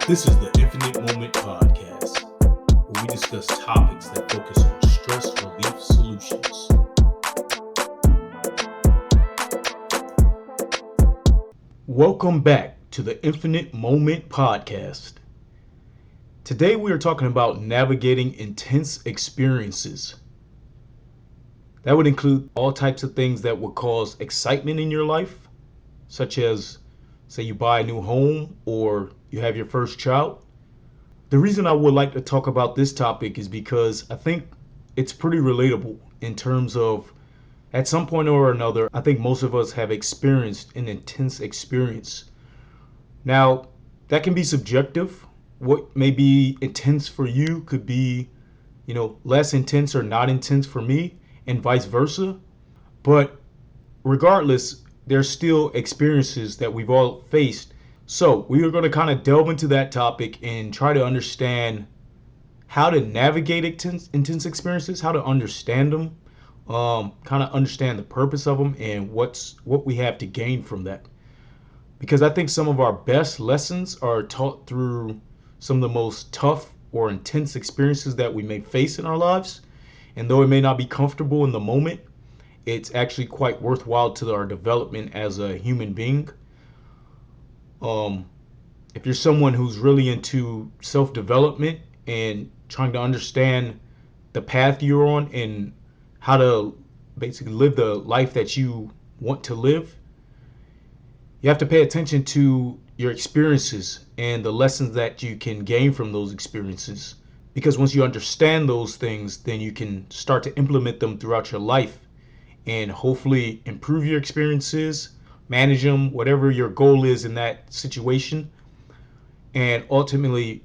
This is the Infinite Moment Podcast, where we discuss topics that focus on stress relief solutions. Welcome back to the Infinite Moment Podcast. Today we are talking about navigating intense experiences. That would include all types of things that would cause excitement in your life, such as, say, you buy a new home or you have your first child. The reason I would like to talk about this topic is because I think it's pretty relatable in terms of, at some point or another, I think most of us have experienced an intense experience. Now, that can be subjective. What may be intense for you could be, less intense or not intense for me, and vice versa. But regardless, there's still experiences that we've all faced. So we are going to kind of delve into that topic and try to understand how to navigate intense experiences, how to understand them, kind of understand the purpose of them, and what we have to gain from that. Because I think some of our best lessons are taught through some of the most tough or intense experiences that we may face in our lives. And though it may not be comfortable in the moment, it's actually quite worthwhile to our development as a human being. If you're someone who's really into self-development and trying to understand the path you're on and how to basically live the life that you want to live, you have to pay attention to your experiences and the lessons that you can gain from those experiences. Because once you understand those things, then you can start to implement them throughout your life and hopefully improve your experiences, manage them, whatever your goal is in that situation, and ultimately,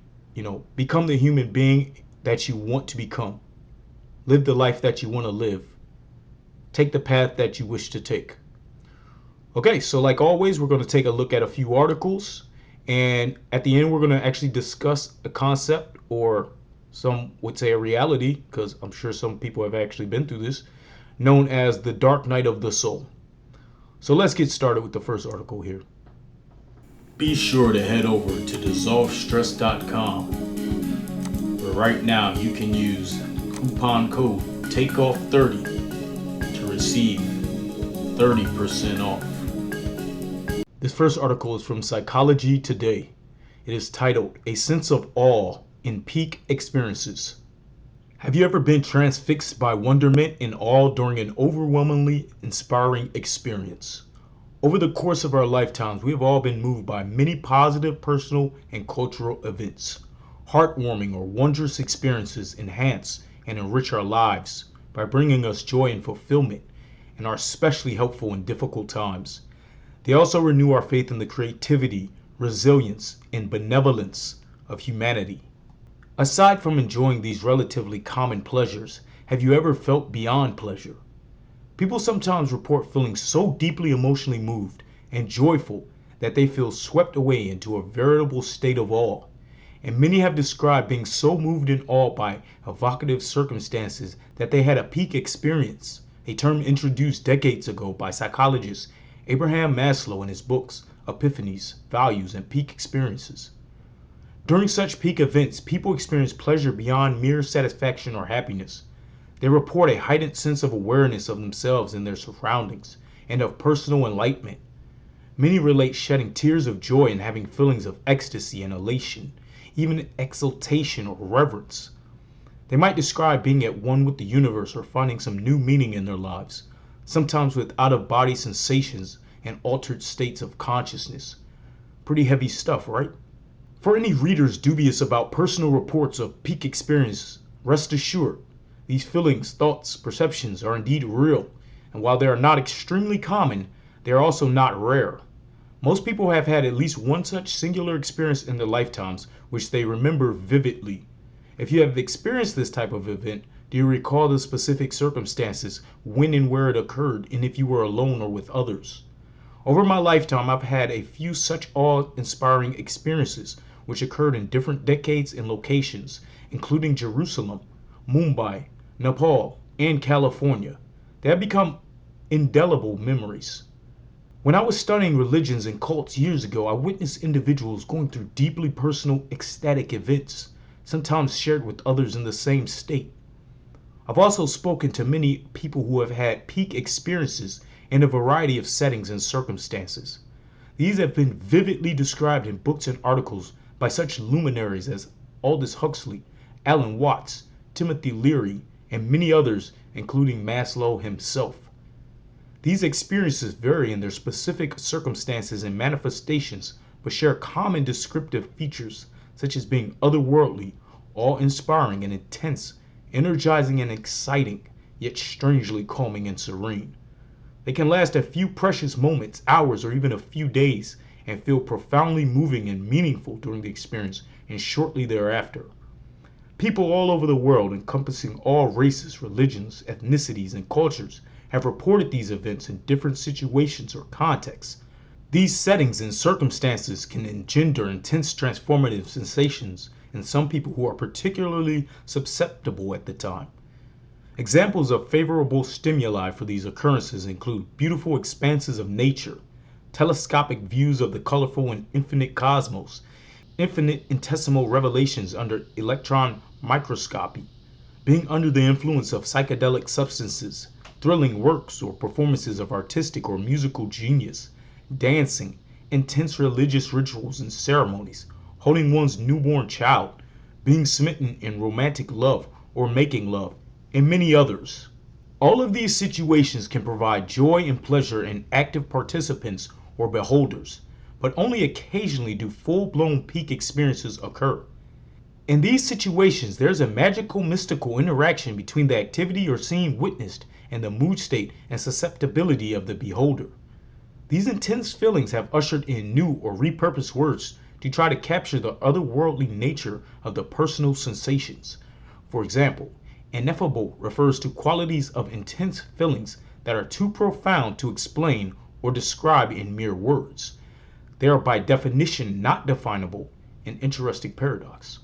become the human being that you want to become. Live the life that you want to live. Take the path that you wish to take. Okay, so like always, we're going to take a look at a few articles, and at the end, we're going to actually discuss a concept, or some would say a reality, because I'm sure some people have actually been through this, known as the dark night of the soul. So let's get started with the first article here. Be sure to head over to dissolvestress.com, where right now you can use coupon code TAKEOFF30 to receive 30% off. This first article is from Psychology Today. It is titled, "A Sense of Awe in Peak Experiences." Have you ever been transfixed by wonderment and awe during an overwhelmingly inspiring experience? Over the course of our lifetimes, we have all been moved by many positive personal and cultural events. Heartwarming or wondrous experiences enhance and enrich our lives by bringing us joy and fulfillment, and are especially helpful in difficult times. They also renew our faith in the creativity, resilience, and benevolence of humanity. Aside from enjoying these relatively common pleasures, have you ever felt beyond pleasure? People sometimes report feeling so deeply emotionally moved and joyful that they feel swept away into a veritable state of awe. And many have described being so moved in awe by evocative circumstances that they had a peak experience, a term introduced decades ago by psychologist Abraham Maslow in his books Epiphanies, Values, and Peak Experiences. During such peak events, people experience pleasure beyond mere satisfaction or happiness. They report a heightened sense of awareness of themselves and their surroundings, and of personal enlightenment. Many relate shedding tears of joy and having feelings of ecstasy and elation, even exultation or reverence. They might describe being at one with the universe or finding some new meaning in their lives, sometimes with out-of-body sensations and altered states of consciousness. Pretty heavy stuff, right? For any readers dubious about personal reports of peak experience, rest assured, these feelings, thoughts, perceptions are indeed real, and while they are not extremely common, they are also not rare. Most people have had at least one such singular experience in their lifetimes, which they remember vividly. If you have experienced this type of event, do you recall the specific circumstances, when and where it occurred, and if you were alone or with others? Over my lifetime, I've had a few such awe-inspiring experiences, which occurred in different decades and locations, including Jerusalem, Mumbai, Nepal, and California. They have become indelible memories. When I was studying religions and cults years ago, I witnessed individuals going through deeply personal, ecstatic events, sometimes shared with others in the same state. I've also spoken to many people who have had peak experiences in a variety of settings and circumstances. These have been vividly described in books and articles by such luminaries as Aldous Huxley, Alan Watts, Timothy Leary, and many others, including Maslow himself. These experiences vary in their specific circumstances and manifestations, but share common descriptive features such as being otherworldly, awe-inspiring and intense, energizing and exciting, yet strangely calming and serene. They can last a few precious moments, hours, or even a few days, and feel profoundly moving and meaningful during the experience and shortly thereafter. People all over the world, encompassing all races, religions, ethnicities, and cultures, have reported these events in different situations or contexts. These settings and circumstances can engender intense transformative sensations in some people who are particularly susceptible at the time. Examples of favorable stimuli for these occurrences include beautiful expanses of nature, telescopic views of the colorful and infinite cosmos, infinitesimal revelations under electron microscopy, being under the influence of psychedelic substances, thrilling works or performances of artistic or musical genius, dancing, intense religious rituals and ceremonies, holding one's newborn child, being smitten in romantic love or making love, and many others. All of these situations can provide joy and pleasure in active participants or beholders, but only occasionally do full-blown peak experiences occur. In these situations, there's a magical, mystical interaction between the activity or scene witnessed and the mood state and susceptibility of the beholder. These intense feelings have ushered in new or repurposed words to try to capture the otherworldly nature of the personal sensations. For example, ineffable refers to qualities of intense feelings that are too profound to explain or describe in mere words. They are by definition not definable, an interesting paradox.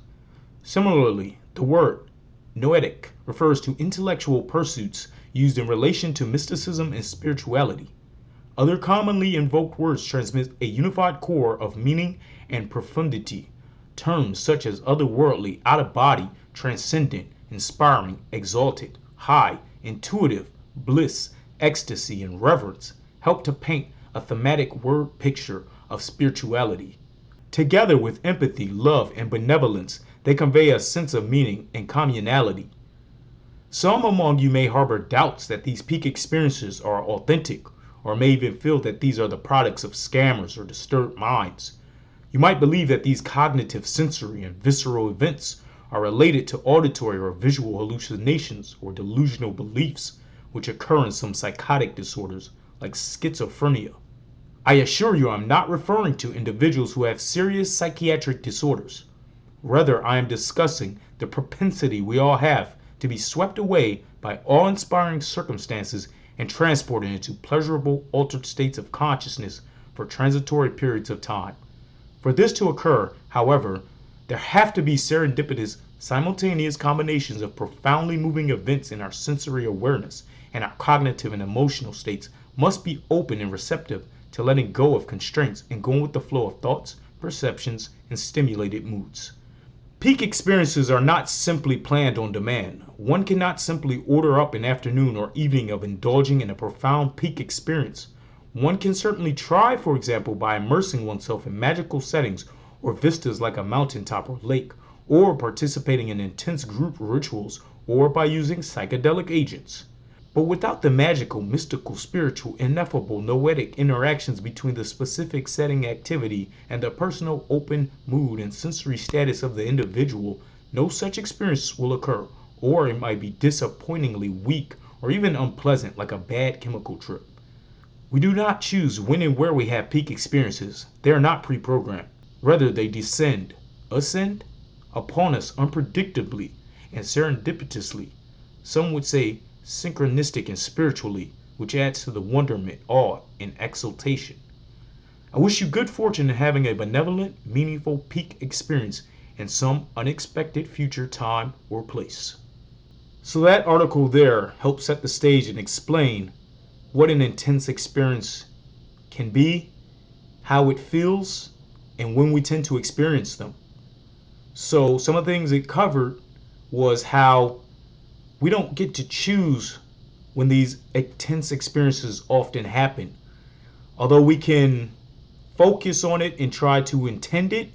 Similarly, the word noetic refers to intellectual pursuits used in relation to mysticism and spirituality. Other commonly invoked words transmit a unified core of meaning and profundity. Terms such as otherworldly, out of body, transcendent, inspiring, exalted, high, intuitive, bliss, ecstasy, and reverence help to paint a thematic word picture of spirituality. Together with empathy, love, and benevolence, they convey a sense of meaning and communality. Some among you may harbor doubts that these peak experiences are authentic, or may even feel that these are the products of scammers or disturbed minds. You might believe that these cognitive, sensory, and visceral events are related to auditory or visual hallucinations or delusional beliefs, which occur in some psychotic disorders like schizophrenia. I assure you I'm not referring to individuals who have serious psychiatric disorders. Rather, I am discussing the propensity we all have to be swept away by awe-inspiring circumstances and transported into pleasurable altered states of consciousness for transitory periods of time. For this to occur, however, there have to be serendipitous, simultaneous combinations of profoundly moving events in our sensory awareness, and our cognitive and emotional states must be open and receptive to letting go of constraints and going with the flow of thoughts, perceptions, and stimulated moods. Peak experiences are not simply planned on demand. One cannot simply order up an afternoon or evening of indulging in a profound peak experience. One can certainly try, for example, by immersing oneself in magical settings or vistas like a mountaintop or lake, or participating in intense group rituals, or by using psychedelic agents. But without the magical, mystical, spiritual, ineffable, noetic interactions between the specific setting activity and the personal open mood and sensory status of the individual, no such experience will occur, or it might be disappointingly weak or even unpleasant like a bad chemical trip. We do not choose when and where we have peak experiences. They are not pre-programmed. Rather, they ascend upon us unpredictably and serendipitously. Some would say synchronistic and spiritually, which adds to the wonderment, awe, and exultation. I wish you good fortune in having a benevolent, meaningful peak experience in some unexpected future time or place. So that article there helps set the stage and explain what an intense experience can be, how it feels, and when we tend to experience them. So some of the things it covered was how we don't get to choose when these intense experiences often happen. Although we can focus on it and try to intend it,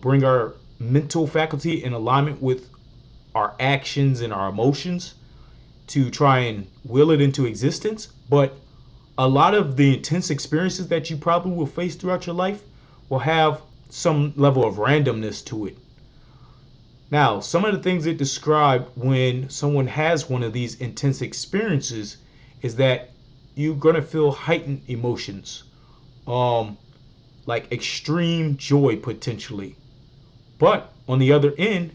bring our mental faculty in alignment with our actions and our emotions to try and will it into existence. But a lot of the intense experiences that you probably will face throughout your life will have some level of randomness to it. Now, some of the things it described when someone has one of these intense experiences is that you're going to feel heightened emotions, like extreme joy potentially. But on the other end,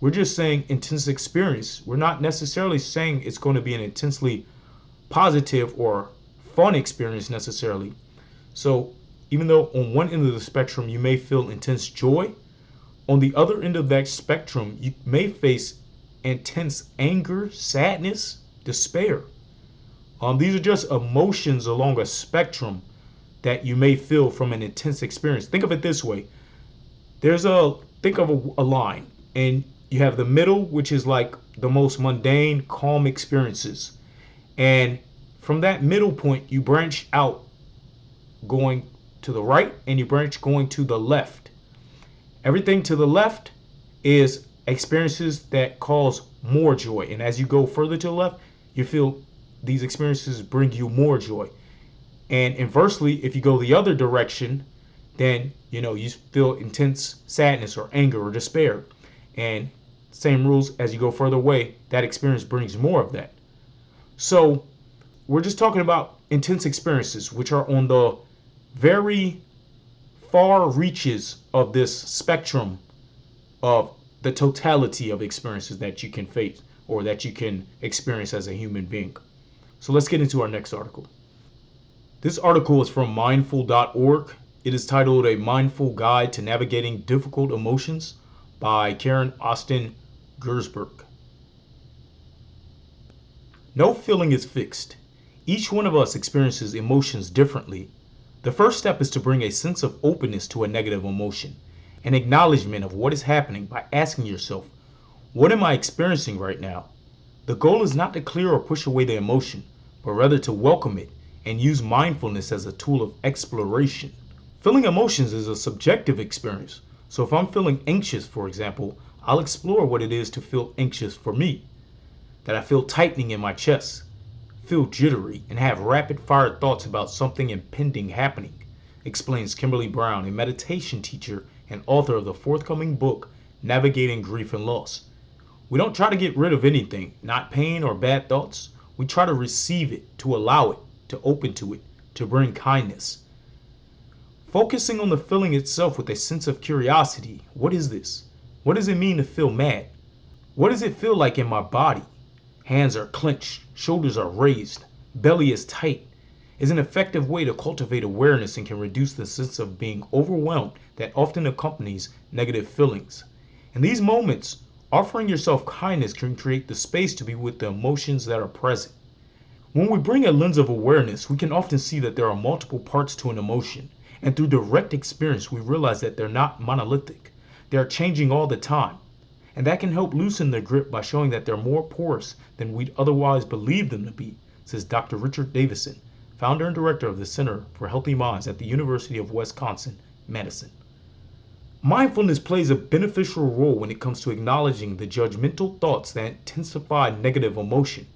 we're just saying intense experience. We're not necessarily saying it's going to be an intensely positive or fun experience necessarily. So even though on one end of the spectrum you may feel intense joy, on the other end of that spectrum you may face intense anger, sadness, despair. These are just emotions along a spectrum that you may feel from an intense experience. Think of it this way. Think of a line, and you have the middle, which is like the most mundane, calm experiences. And from that middle point, you branch out going to the right and you branch going to the left. Everything to the left is experiences that cause more joy. And as you go further to the left, you feel these experiences bring you more joy. And inversely, if you go the other direction, then you feel intense sadness or anger or despair. And same rules, as you go further away, that experience brings more of that. So we're just talking about intense experiences, which are on the very far reaches of this spectrum of the totality of experiences that you can face or that you can experience as a human being. So let's get into our next article. This article is from mindful.org. It is titled A Mindful Guide to Navigating Difficult Emotions by Karen Austin Gersberg. No feeling is fixed. Each one of us experiences emotions differently. The first step is to bring a sense of openness to a negative emotion, an acknowledgement of what is happening by asking yourself, what am I experiencing right now? The goal is not to clear or push away the emotion, but rather to welcome it and use mindfulness as a tool of exploration. Feeling emotions is a subjective experience. So if I'm feeling anxious, for example, I'll explore what it is to feel anxious for me. That I feel tightening in my chest, feel jittery, and have rapid-fire thoughts about something impending happening, explains Kimberly Brown, a meditation teacher and author of the forthcoming book, Navigating Grief and Loss. We don't try to get rid of anything, not pain or bad thoughts. We try to receive it, to allow it, to open to it, to bring kindness. Focusing on the feeling itself with a sense of curiosity. What is this? What does it mean to feel mad? What does it feel like in my body? Hands are clenched, shoulders are raised, belly is tight, is an effective way to cultivate awareness and can reduce the sense of being overwhelmed that often accompanies negative feelings. In these moments, offering yourself kindness can create the space to be with the emotions that are present. When we bring a lens of awareness, we can often see that there are multiple parts to an emotion, and through direct experience, we realize that they're not monolithic. They are changing all the time. And that can help loosen their grip by showing that they're more porous than we'd otherwise believe them to be, says Dr. Richard Davidson, founder and director of the Center for Healthy Minds at the University of Wisconsin, Madison. Mindfulness plays a beneficial role when it comes to acknowledging the judgmental thoughts that intensify negative emotion.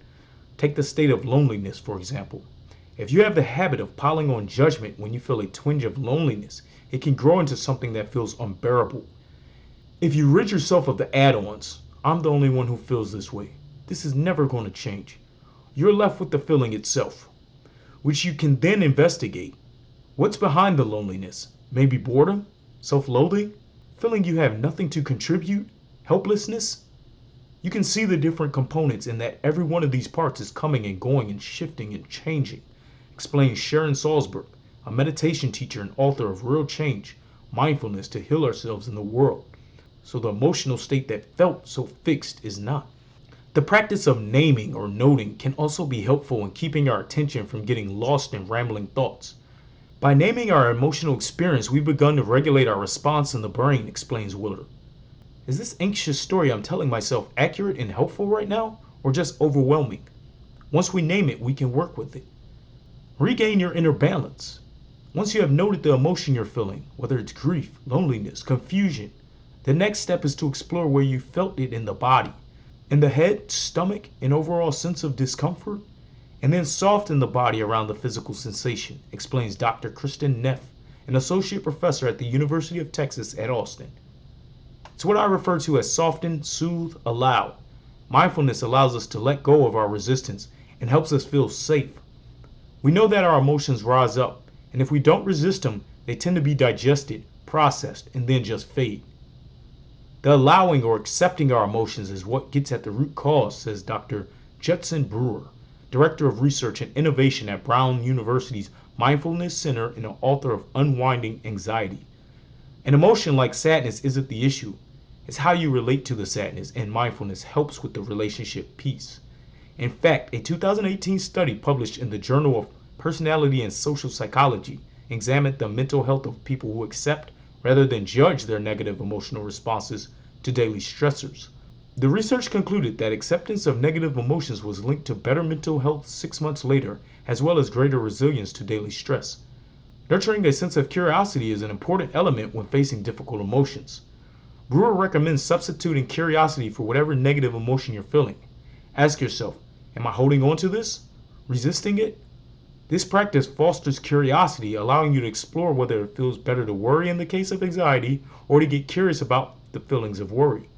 Take the state of loneliness, for example. If you have the habit of piling on judgment when you feel a twinge of loneliness, it can grow into something that feels unbearable. If you rid yourself of the add-ons, I'm the only one who feels this way, this is never going to change, you're left with the feeling itself, which you can then investigate. What's behind the loneliness? Maybe boredom, self-loathing, feeling you have nothing to contribute, helplessness? You can see the different components in that every one of these parts is coming and going and shifting and changing, explains Sharon Salzberg, a meditation teacher and author of Real Change, Mindfulness to Heal Ourselves in the World. So the emotional state that felt so fixed is not. The practice of naming or noting can also be helpful in keeping our attention from getting lost in rambling thoughts. By naming our emotional experience, we've begun to regulate our response in the brain, explains Willard. Is this anxious story I'm telling myself accurate and helpful right now, or just overwhelming? Once we name it, we can work with it. Regain your inner balance. Once you have noted the emotion you're feeling, whether it's grief, loneliness, confusion, the next step is to explore where you felt it in the body. In the head, stomach, an overall sense of discomfort, and then soften the body around the physical sensation, explains Dr. Kristen Neff, an associate professor at the University of Texas at Austin. It's what I refer to as soften, soothe, allow. Mindfulness allows us to let go of our resistance and helps us feel safe. We know that our emotions rise up, and if we don't resist them, they tend to be digested, processed, and then just fade. The allowing or accepting our emotions is what gets at the root cause, says Dr. Judson Brewer, Director of Research and Innovation at Brown University's Mindfulness Center and the author of Unwinding Anxiety. An emotion like sadness isn't the issue. It's how you relate to the sadness, and mindfulness helps with the relationship piece. In fact, a 2018 study published in the Journal of Personality and Social Psychology examined the mental health of people who accept rather than judge their negative emotional responses to daily stressors. The research concluded that acceptance of negative emotions was linked to better mental health 6 months later, as well as greater resilience to daily stress. Nurturing a sense of curiosity is an important element when facing difficult emotions. Brewer recommends substituting curiosity for whatever negative emotion you're feeling. Ask yourself, am I holding on to this? Resisting it? This practice fosters curiosity, allowing you to explore whether it feels better to worry in the case of anxiety or to get curious about the feelings of worry.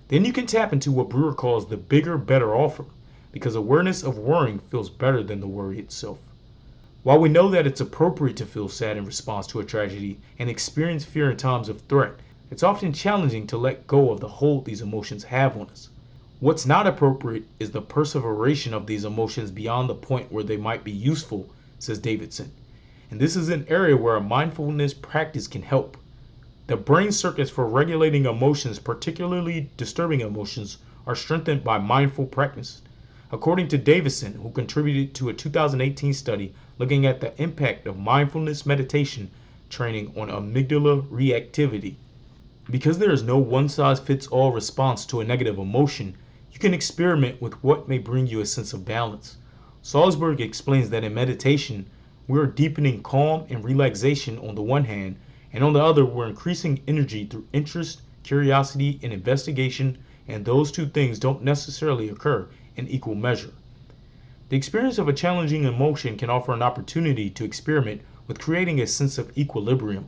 Then you can tap into what Brewer calls the bigger, better offer, because awareness of worrying feels better than the worry itself. While we know that it's appropriate to feel sad in response to a tragedy and experience fear in times of threat, it's often challenging to let go of the hold these emotions have on us. What's not appropriate is the perseveration of these emotions beyond the point where they might be useful, says Davidson. And this is an area where a mindfulness practice can help. The brain circuits for regulating emotions, particularly disturbing emotions, are strengthened by mindful practice. According to Davidson, who contributed to a 2018 study looking at the impact of mindfulness meditation training on amygdala reactivity. Because there is no one-size-fits-all response to a negative emotion, you can experiment with what may bring you a sense of balance. Salzberg explains that in meditation, we are deepening calm and relaxation on the one hand, and on the other, we're increasing energy through interest, curiosity, and investigation, and those two things don't necessarily occur in equal measure. The experience of a challenging emotion can offer an opportunity to experiment with creating a sense of equilibrium.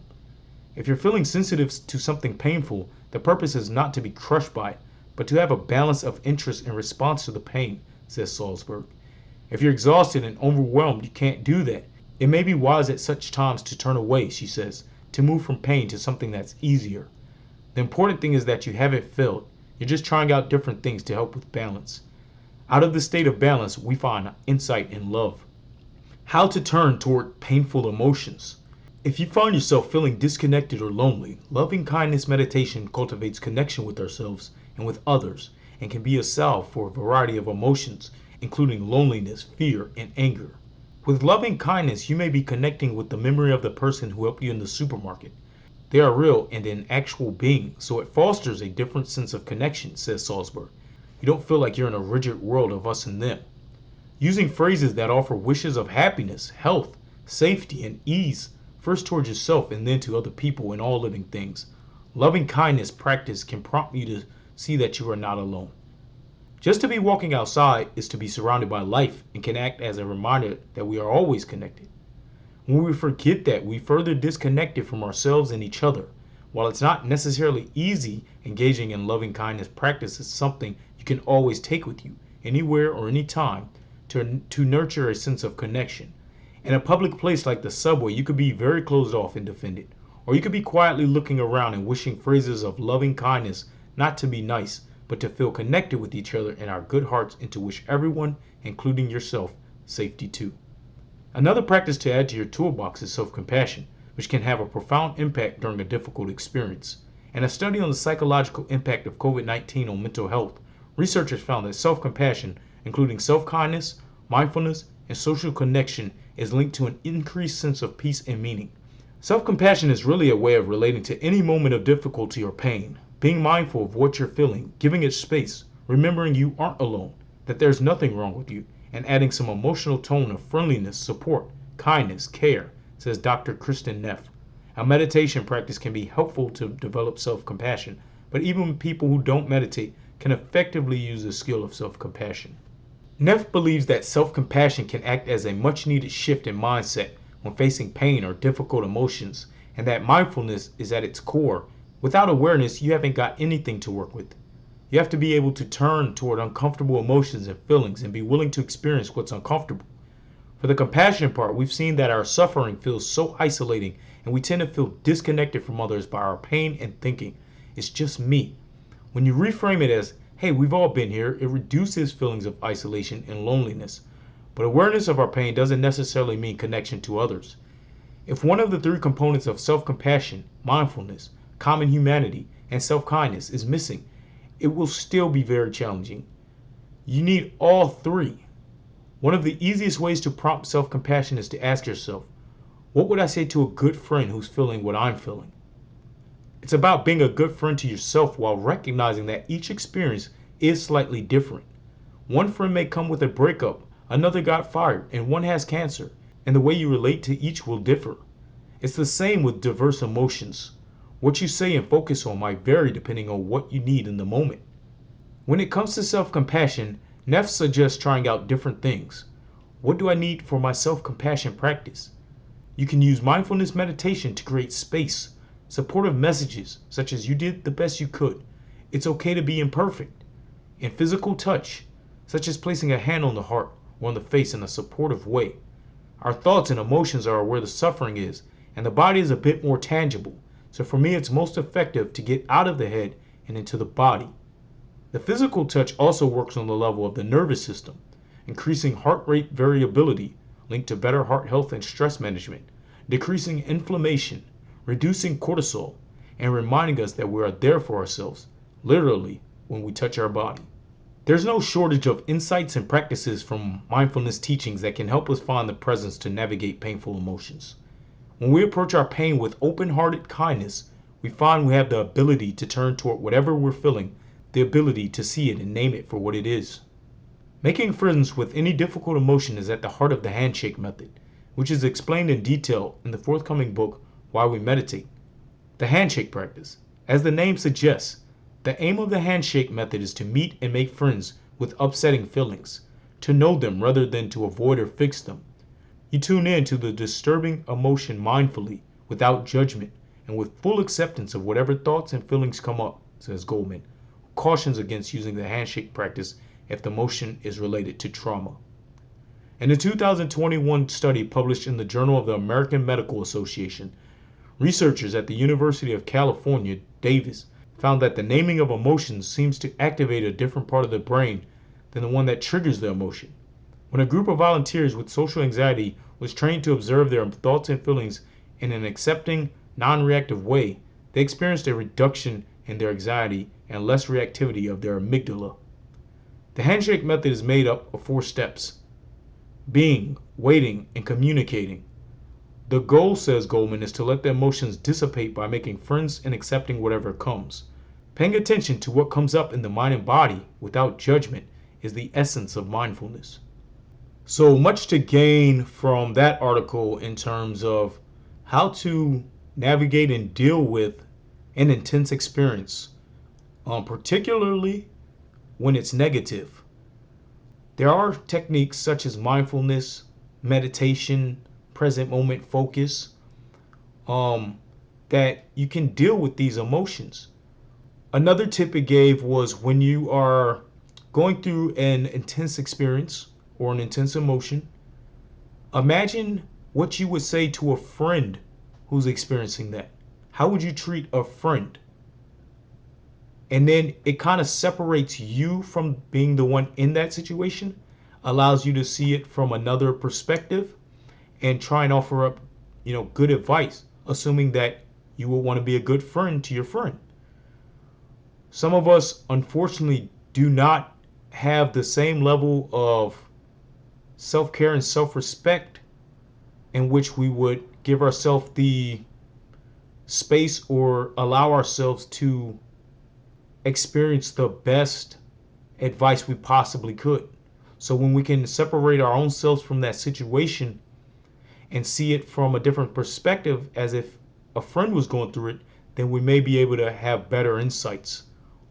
If you're feeling sensitive to something painful, the purpose is not to be crushed by it, but to have a balance of interest in response to the pain, says Salzberg. If you're exhausted and overwhelmed, you can't do that. It may be wise at such times to turn away, she says, to move from pain to something that's easier. The important thing is that you haven't failed. You're just trying out different things to help with balance. Out of the state of balance, we find insight and love. How to turn toward painful emotions. If you find yourself feeling disconnected or lonely, loving kindness meditation cultivates connection with ourselves and with others, and can be a salve for a variety of emotions, including loneliness, fear, and anger. With loving kindness, you may be connecting with the memory of the person who helped you in the supermarket. They are real and an actual being, so it fosters a different sense of connection, says Salzberg. You don't feel like you're in a rigid world of us and them. Using phrases that offer wishes of happiness, health, safety, and ease, first towards yourself and then to other people and all living things. Loving kindness practice can prompt you to see that you are not alone. Just to be walking outside is to be surrounded by life and can act as a reminder that we are always connected. When we forget that, we further disconnected from ourselves and each other. While it's not necessarily easy, engaging in loving kindness practice is something you can always take with you, anywhere or anytime, to nurture a sense of connection. In a public place like the subway, you could be very closed off and defended, or you could be quietly looking around and wishing phrases of loving kindness, not to be nice, but to feel connected with each other in our good hearts and to wish everyone, including yourself, safety too. Another practice to add to your toolbox is self-compassion, which can have a profound impact during a difficult experience. And a study on the psychological impact of COVID-19 on mental health Researchers found that self-compassion, including self-kindness, mindfulness, and social connection, is linked to an increased sense of peace and meaning. Self-compassion is really a way of relating to any moment of difficulty or pain, being mindful of what you're feeling, giving it space, remembering you aren't alone, that there's nothing wrong with you, and adding some emotional tone of friendliness, support, kindness, care, says Dr. Kristen Neff. A meditation practice can be helpful to develop self-compassion, but even people who don't meditate can effectively use the skill of self-compassion. Neff believes that self-compassion can act as a much-needed shift in mindset when facing pain or difficult emotions, and that mindfulness is at its core. Without awareness, you haven't got anything to work with. You have to be able to turn toward uncomfortable emotions and feelings and be willing to experience what's uncomfortable. For the compassion part, we've seen that our suffering feels so isolating and we tend to feel disconnected from others by our pain and thinking, it's just me. When you reframe it as, hey, we've all been here, it reduces feelings of isolation and loneliness. But awareness of our pain doesn't necessarily mean connection to others. If one of the three components of self-compassion, mindfulness, common humanity, and self-kindness is missing, it will still be very challenging. You need all three. One of the easiest ways to prompt self-compassion is to ask yourself, what would I say to a good friend who's feeling what I'm feeling? It's about being a good friend to yourself while recognizing that each experience is slightly different. One friend may come with a breakup, another got fired, and one has cancer, and the way you relate to each will differ. It's the same with diverse emotions. What you say and focus on might vary depending on what you need in the moment. When it comes to self-compassion, Neff suggests trying out different things. What do I need for my self-compassion practice? You can use mindfulness meditation to create space, supportive messages such as you did the best you could, it's okay to be imperfect, and physical touch, such as placing a hand on the heart or on the face in a supportive way. Our thoughts and emotions are where the suffering is, and the body is a bit more tangible, so for me it's most effective to get out of the head and into the body. The physical touch also works on the level of the nervous system, increasing heart rate variability linked to better heart health and stress management, decreasing inflammation, reducing cortisol, and reminding us that we are there for ourselves, literally, when we touch our body. There's no shortage of insights and practices from mindfulness teachings that can help us find the presence to navigate painful emotions. When we approach our pain with open-hearted kindness, we find we have the ability to turn toward whatever we're feeling, the ability to see it and name it for what it is. Making friends with any difficult emotion is at the heart of the handshake method, which is explained in detail in the forthcoming book, Why We Meditate. The handshake practice. As the name suggests, the aim of the handshake method is to meet and make friends with upsetting feelings, to know them rather than to avoid or fix them. You tune in to the disturbing emotion mindfully, without judgment, and with full acceptance of whatever thoughts and feelings come up, says Goleman, who cautions against using the handshake practice if the emotion is related to trauma. In a 2021 study published in the Journal of the American Medical Association, researchers at the University of California, Davis, found that the naming of emotions seems to activate a different part of the brain than the one that triggers the emotion. When a group of volunteers with social anxiety was trained to observe their thoughts and feelings in an accepting, non-reactive way, they experienced a reduction in their anxiety and less reactivity of their amygdala. The handshake method is made up of 4 steps: being, waiting, and communicating. The goal, says Goleman, is to let the emotions dissipate by making friends and accepting whatever comes. Paying attention to what comes up in the mind and body without judgment is the essence of mindfulness. So much to gain from that article in terms of how to navigate and deal with an intense experience, particularly when it's negative. There are techniques such as mindfulness, meditation, present moment focus, that you can deal with these emotions. Another tip it gave was when you are going through an intense experience or an intense emotion, imagine what you would say to a friend who's experiencing that. How would you treat a friend? And then it kind of separates you from being the one in that situation, allows you to see it from another perspective, and try and offer up, good advice, assuming that you will want to be a good friend to your friend. Some of us, unfortunately, do not have the same level of self-care and self-respect in which we would give ourselves the space or allow ourselves to experience the best advice we possibly could. So when we can separate our own selves from that situation and see it from a different perspective as if a friend was going through it, then we may be able to have better insights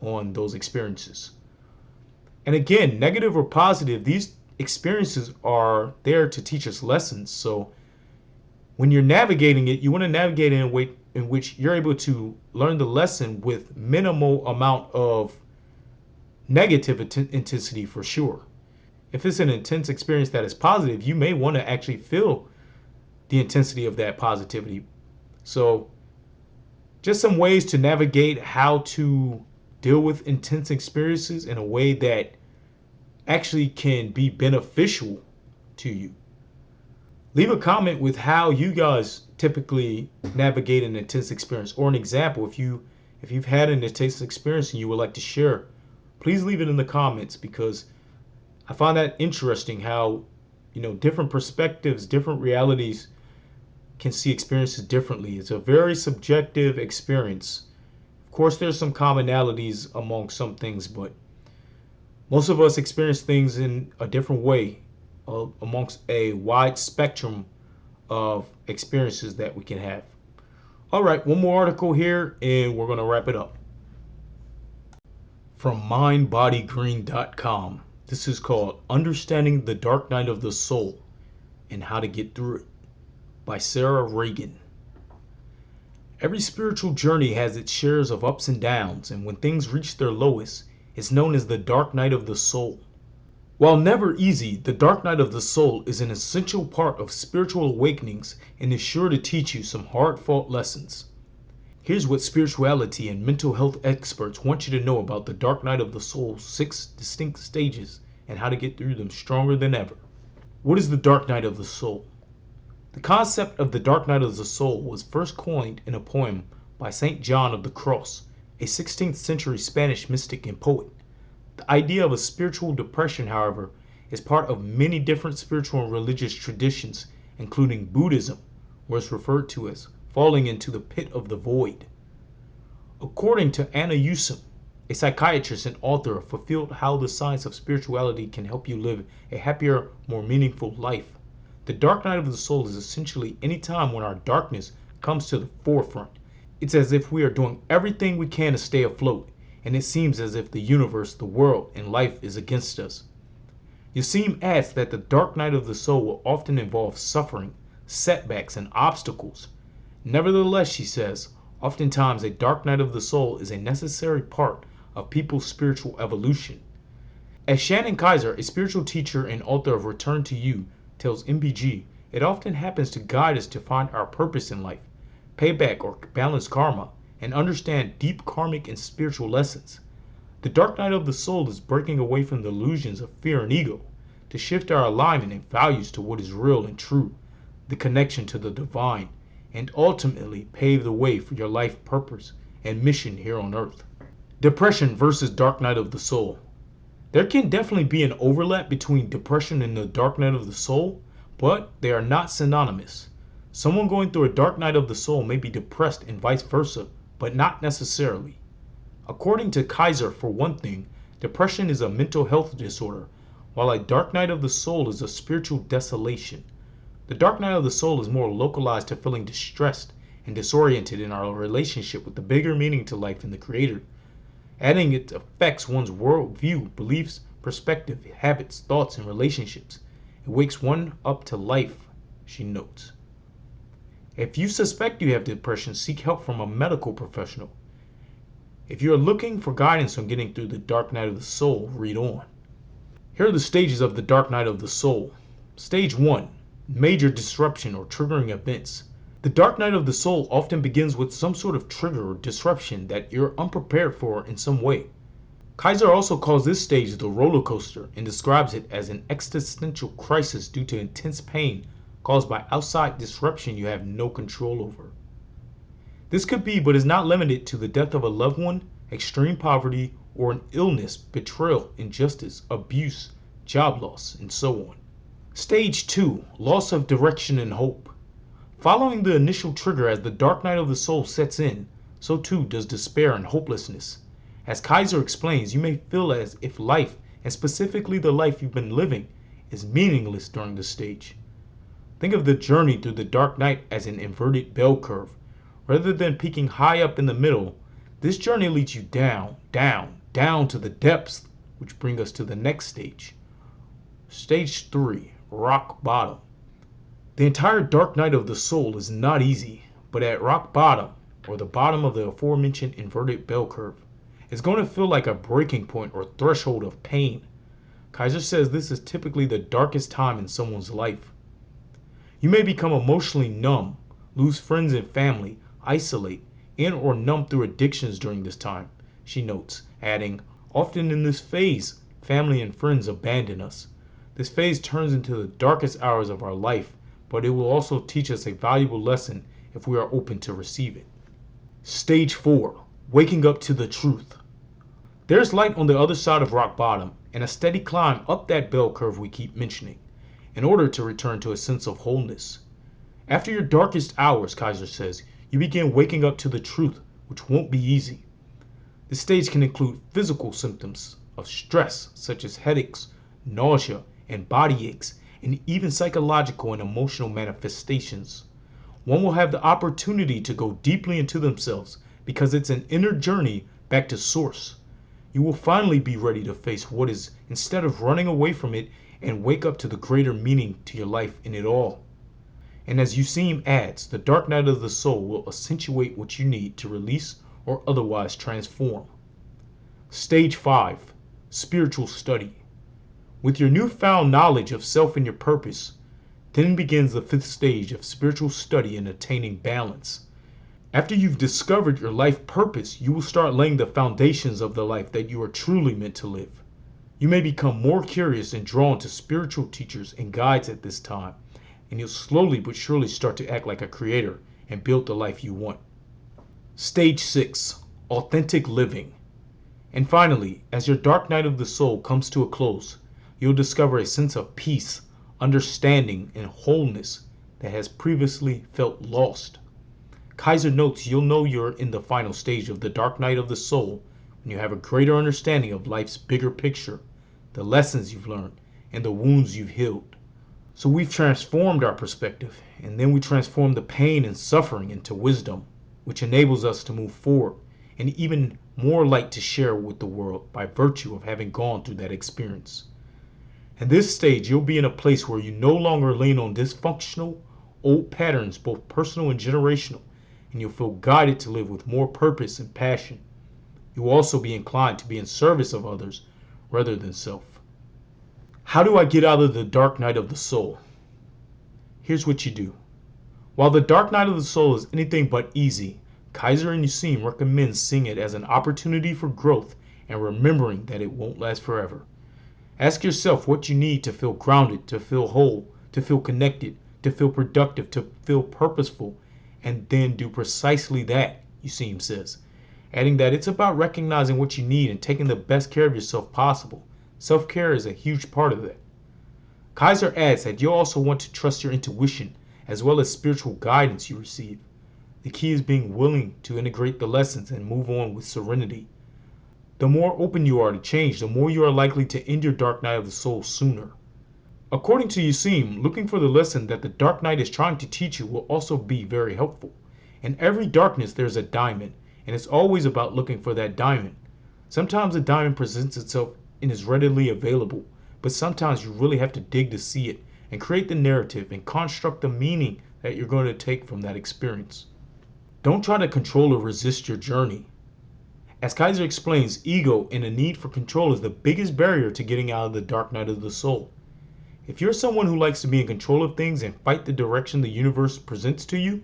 on those experiences. And again, negative or positive, these experiences are there to teach us lessons. So when you're navigating it, you want to navigate in a way in which you're able to learn the lesson with minimal amount of negative intensity for sure. If it's an intense experience that is positive, you may want to actually feel the intensity of that positivity. So just some ways to navigate how to deal with intense experiences in a way that actually can be beneficial to you. Leave a comment with how you guys typically navigate an intense experience, or an example. If you've had an intense experience and you would like to share, please leave it in the comments, because I find that interesting how, different perspectives, different realities can see experiences differently. It's a very subjective experience. Of course, there's some commonalities among some things, but most of us experience things in a different way amongst a wide spectrum of experiences that we can have. All right, one more article here and we're going to wrap it up. From mindbodygreen.com. This is called Understanding the Dark Night of the Soul and How to Get Through It by Sarah Reagan. Every spiritual journey has its shares of ups and downs, and when things reach their lowest, it's known as the dark night of the soul. While never easy, the dark night of the soul is an essential part of spiritual awakenings and is sure to teach you some hard-fought lessons. Here's what spirituality and mental health experts want you to know about the dark night of the soul's 6 distinct stages and how to get through them stronger than ever. What is the dark night of the soul? The concept of the dark night of the soul was first coined in a poem by Saint John of the Cross, a 16th century Spanish mystic and poet. The idea of a spiritual depression, however, is part of many different spiritual and religious traditions, including Buddhism, where it's referred to as falling into the pit of the void. According to Anna Yusim, a psychiatrist and author of Fulfilled How the Science of Spirituality Can Help You Live a Happier, More Meaningful Life, the dark night of the soul is essentially any time when our darkness comes to the forefront. It's as if we are doing everything we can to stay afloat, and it seems as if the universe, the world, and life is against us. Yusim adds that the dark night of the soul will often involve suffering, setbacks, and obstacles. Nevertheless, she says, oftentimes a dark night of the soul is a necessary part of people's spiritual evolution. As Shannon Kaiser, a spiritual teacher and author of Return to You, tells MBG, it often happens to guide us to find our purpose in life, pay back or balance karma, and understand deep karmic and spiritual lessons. The dark night of the soul is breaking away from the illusions of fear and ego to shift our alignment and values to what is real and true, the connection to the divine, and ultimately pave the way for your life purpose and mission here on earth. Depression versus dark night of the soul. There can definitely be an overlap between depression and the dark night of the soul, but they are not synonymous. Someone going through a dark night of the soul may be depressed and vice versa, but not necessarily. According to Kaiser, for one thing, depression is a mental health disorder, while a dark night of the soul is a spiritual desolation. The dark night of the soul is more localized to feeling distressed and disoriented in our relationship with the bigger meaning to life and the Creator. Adding it affects one's worldview, beliefs, perspective, habits, thoughts, and relationships. It wakes one up to life, she notes. If you suspect you have depression, seek help from a medical professional. If you are looking for guidance on getting through the dark night of the soul, read on. Here are the stages of the dark night of the soul. Stage 1. Major disruption or triggering events. The dark night of the soul often begins with some sort of trigger or disruption that you're unprepared for in some way. Kaiser also calls this stage the roller coaster and describes it as an existential crisis due to intense pain caused by outside disruption you have no control over. This could be, but is not limited to, the death of a loved one, extreme poverty, or an illness, betrayal, injustice, abuse, job loss, and so on. Stage 2, loss of direction and hope. Following the initial trigger as the dark night of the soul sets in, so too does despair and hopelessness. As Kaiser explains, you may feel as if life, and specifically the life you've been living, is meaningless during this stage. Think of the journey through the dark night as an inverted bell curve. Rather than peaking high up in the middle, this journey leads you down, down, down to the depths, which bring us to the next stage. Stage 3, rock bottom. The entire dark night of the soul is not easy, but at rock bottom, or the bottom of the aforementioned inverted bell curve, it's going to feel like a breaking point or threshold of pain. Kaiser says this is typically the darkest time in someone's life. You may become emotionally numb, lose friends and family, isolate, and or numb through addictions during this time, she notes, adding, often in this phase, family and friends abandon us. This phase turns into the darkest hours of our life, but it will also teach us a valuable lesson if we are open to receive it. Stage 4, waking up to the truth. There's light on the other side of rock bottom and a steady climb up that bell curve we keep mentioning, in order to return to a sense of wholeness. After your darkest hours, Kaiser says, you begin waking up to the truth, which won't be easy. This stage can include physical symptoms of stress, such as headaches, nausea, and body aches, and even psychological and emotional manifestations. One will have the opportunity to go deeply into themselves because it's an inner journey back to source. You will finally be ready to face what is instead of running away from it and wake up to the greater meaning to your life in it all. And as Useem adds, the dark night of the soul will accentuate what you need to release or otherwise transform. Stage 5, spiritual study. With your newfound knowledge of self and your purpose, then begins the 5th stage of spiritual study and attaining balance. After you've discovered your life purpose, you will start laying the foundations of the life that you are truly meant to live. You may become more curious and drawn to spiritual teachers and guides at this time, and you'll slowly but surely start to act like a creator and build the life you want. Stage 6, authentic living. And finally, as your dark night of the soul comes to a close, you'll discover a sense of peace, understanding, and wholeness that has previously felt lost. Kaiser notes you'll know you're in the final stage of the dark night of the soul when you have a greater understanding of life's bigger picture, the lessons you've learned, and the wounds you've healed. So we've transformed our perspective, and then we transform the pain and suffering into wisdom, which enables us to move forward and even more light to share with the world by virtue of having gone through that experience. At this stage, you'll be in a place where you no longer lean on dysfunctional, old patterns, both personal and generational, and you'll feel guided to live with more purpose and passion. You will also be inclined to be in service of others rather than self. How do I get out of the dark night of the soul? Here's what you do. While the dark night of the soul is anything but easy, Kaiser and Useem recommend seeing it as an opportunity for growth and remembering that it won't last forever. Ask yourself what you need to feel grounded, to feel whole, to feel connected, to feel productive, to feel purposeful, and then do precisely that, Useem says, adding that it's about recognizing what you need and taking the best care of yourself possible. Self-care is a huge part of that. Kaiser adds that you'll also want to trust your intuition as well as spiritual guidance you receive. The key is being willing to integrate the lessons and move on with serenity. The more open you are to change, the more you are likely to end your dark night of the soul sooner. According to Useem, looking for the lesson that the dark night is trying to teach you will also be very helpful. In every darkness there's a diamond, and it's always about looking for that diamond. Sometimes a diamond presents itself and is readily available, but sometimes you really have to dig to see it and create the narrative and construct the meaning that you're going to take from that experience. Don't try to control or resist your journey. As Kaiser explains, ego and a need for control is the biggest barrier to getting out of the dark night of the soul. If you're someone who likes to be in control of things and fight the direction the universe presents to you,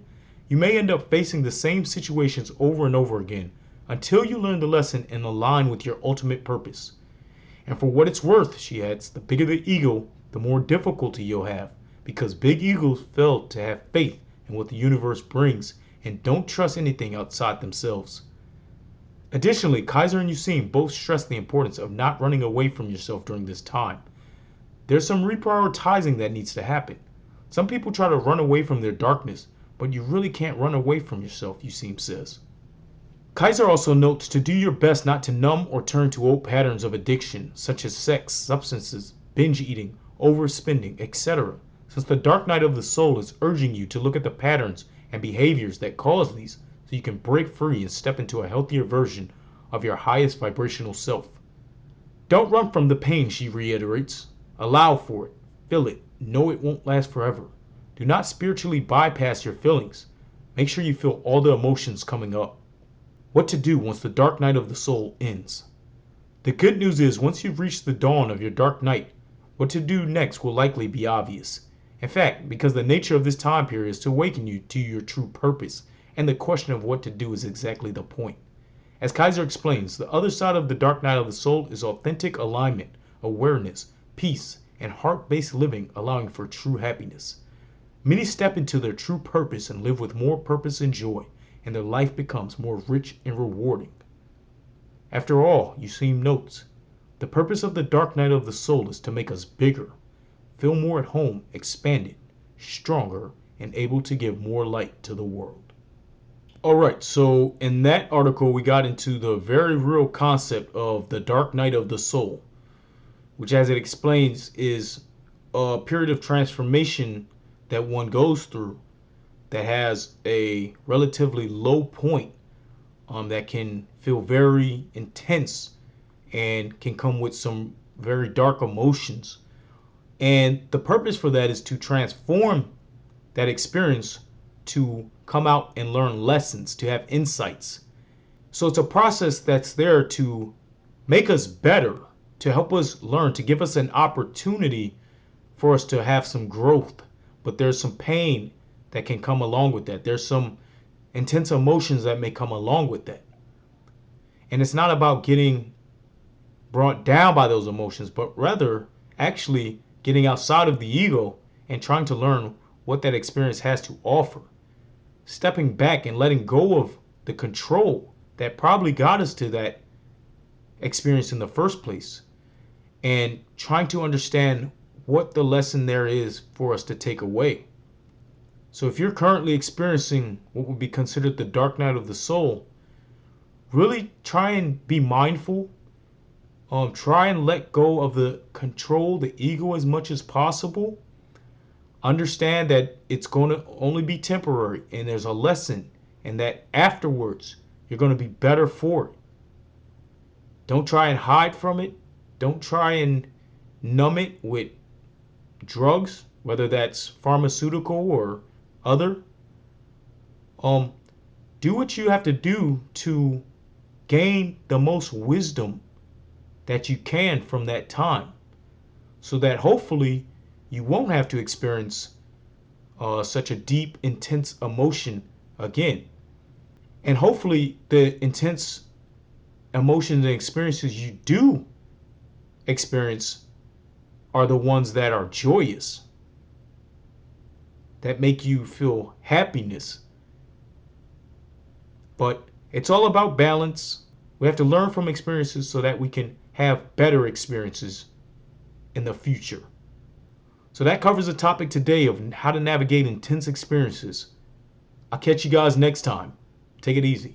you may end up facing the same situations over and over again until you learn the lesson and align with your ultimate purpose. And for what it's worth, she adds, the bigger the ego, the more difficulty you'll have, because big egos fail to have faith in what the universe brings and don't trust anything outside themselves. Additionally, Kaiser and Yusim both stress the importance of not running away from yourself during this time. There's some reprioritizing that needs to happen. Some people try to run away from their darkness, but you really can't run away from yourself, Yusim says. Kaiser also notes to do your best not to numb or turn to old patterns of addiction, such as sex, substances, binge eating, overspending, etc., since the dark night of the soul is urging you to look at the patterns and behaviors that cause these so you can break free and step into a healthier version of your highest vibrational self. Don't run from the pain, she reiterates. Allow for it, feel it, know it won't last forever. Do not spiritually bypass your feelings. Make sure you feel all the emotions coming up. What to do once the dark night of the soul ends. The good news is once you've reached the dawn of your dark night, what to do next will likely be obvious. In fact, because the nature of this time period is to awaken you to your true purpose, and the question of what to do is exactly the point. As Kaiser explains, the other side of the dark night of the soul is authentic alignment, awareness, peace, and heart-based living, allowing for true happiness. Many step into their true purpose and live with more purpose and joy, and their life becomes more rich and rewarding. After all, Yusim notes, the purpose of the dark night of the soul is to make us bigger, feel more at home, expanded, stronger, and able to give more light to the world. Alright, so in that article we got into the very real concept of the dark night of the soul, which as it explains is a period of transformation that one goes through that has a relatively low point that can feel very intense and can come with some very dark emotions. And the purpose for that is to transform that experience to come out and learn lessons, to have insights. So it's a process that's there to make us better, to help us learn, to give us an opportunity for us to have some growth. But there's some pain that can come along with that. There's some intense emotions that may come along with that. And it's not about getting brought down by those emotions, but rather actually getting outside of the ego and trying to learn what that experience has to offer. Stepping back and letting go of the control that probably got us to that experience in the first place, and trying to understand what the lesson there is for us to take away. So if you're currently experiencing what would be considered the dark night of the soul, really try and be mindful. Try and let go of the control, the ego, as much as possible. Understand that it's going to only be temporary, and there's a lesson, and that afterwards you're going to be better for it. Don't try and hide from it. Don't try and numb it with drugs, whether that's pharmaceutical or other. Do what you have to do to gain the most wisdom that you can from that time, so that hopefully you won't have to experience such a deep, intense emotion again. And hopefully the intense emotions and experiences you do experience are the ones that are joyous, that make you feel happiness. But it's all about balance. We have to learn from experiences so that we can have better experiences in the future. So that covers the topic today of how to navigate intense experiences. I'll catch you guys next time. Take it easy.